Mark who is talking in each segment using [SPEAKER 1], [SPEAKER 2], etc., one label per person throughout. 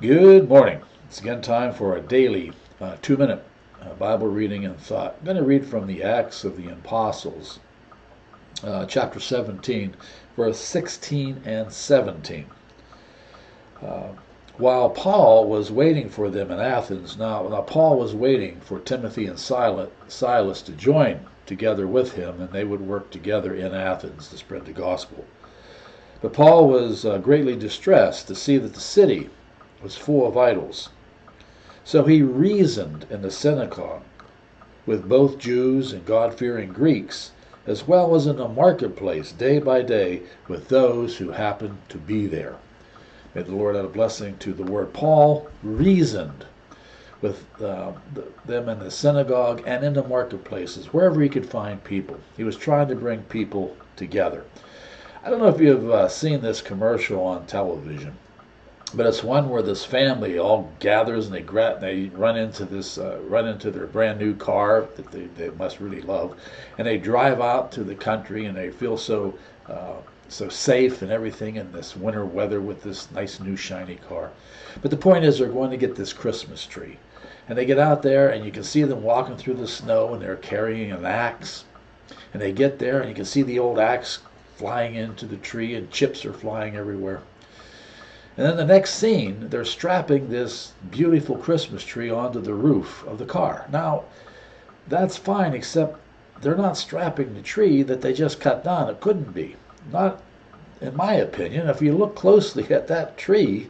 [SPEAKER 1] Good morning. It's again time for a daily 2-minute Bible reading and thought. I'm going to read from the Acts of the Apostles, chapter 17, verse 16 and 17. Uh, while Paul was waiting for them in Athens, now Paul was waiting for Timothy and Silas to join together with him, and they would work together in Athens to spread the gospel. But Paul was greatly distressed to see that the city was full of idols. So he reasoned in the synagogue with both Jews and God-fearing Greeks, as well as in the marketplace day by day with those who happened to be there. May the Lord add a blessing to the word. Paul reasoned with them in the synagogue and in the marketplaces, wherever he could find people. He was trying to bring people together. I don't know if you've seen this commercial on television, but it's one where this family all gathers and they run into their brand new car that they must really love, and they drive out to the country and they feel so safe and everything in this winter weather with this nice new shiny car. But the point is, they're going to get this Christmas tree, and they get out there and you can see them walking through the snow and they're carrying an axe, and they get there and you can see the old axe flying into the tree and chips are flying everywhere. And then the next scene, they're strapping this beautiful Christmas tree onto the roof of the car. Now, that's fine, except they're not strapping the tree that they just cut down. It couldn't be. Not in my opinion. If you look closely at that tree,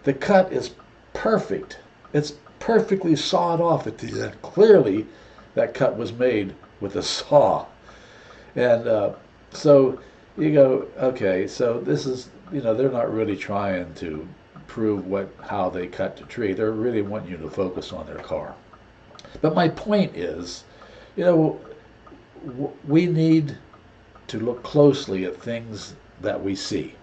[SPEAKER 1] the cut is perfect. It's perfectly sawed off at the end. Clearly, that cut was made with a saw. And so you go, okay, so this is, they're not really trying to prove how they cut the tree. They really want you to focus on their car. But my point is, we need to look closely at things that we see.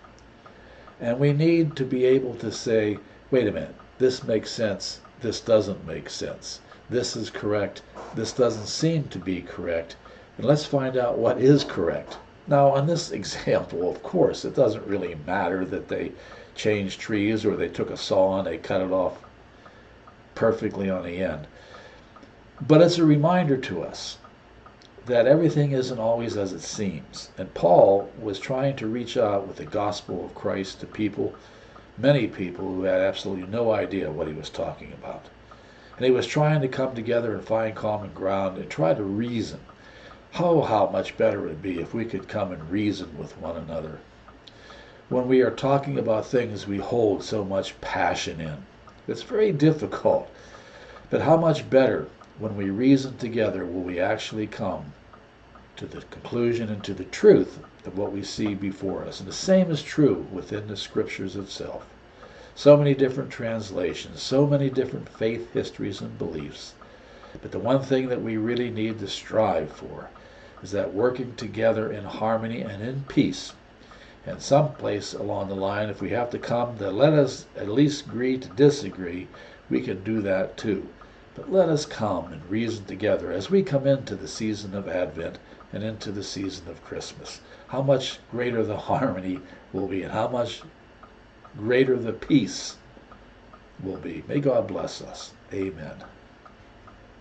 [SPEAKER 1] And we need to be able to say, wait a minute, this makes sense, this doesn't make sense. This is correct, this doesn't seem to be correct. And let's find out what is correct. Now, in this example, of course, it doesn't really matter that they changed trees or they took a saw and they cut it off perfectly on the end. But it's a reminder to us that everything isn't always as it seems. And Paul was trying to reach out with the gospel of Christ to people, many people who had absolutely no idea what he was talking about. And he was trying to come together and find common ground and try to reason. How much better it would be if we could come and reason with one another when we are talking about things we hold so much passion in. It's very difficult, but how much better when we reason together will we actually come to the conclusion and to the truth of what we see before us. And the same is true within the scriptures itself. So many different translations, so many different faith histories and beliefs. But the one thing that we really need to strive for is that working together in harmony and in peace. And someplace along the line, if we have to come to let us at least agree to disagree, we can do that too. But let us come and reason together as we come into the season of Advent and into the season of Christmas. How much greater the harmony will be and how much greater the peace will be. May God bless us. Amen.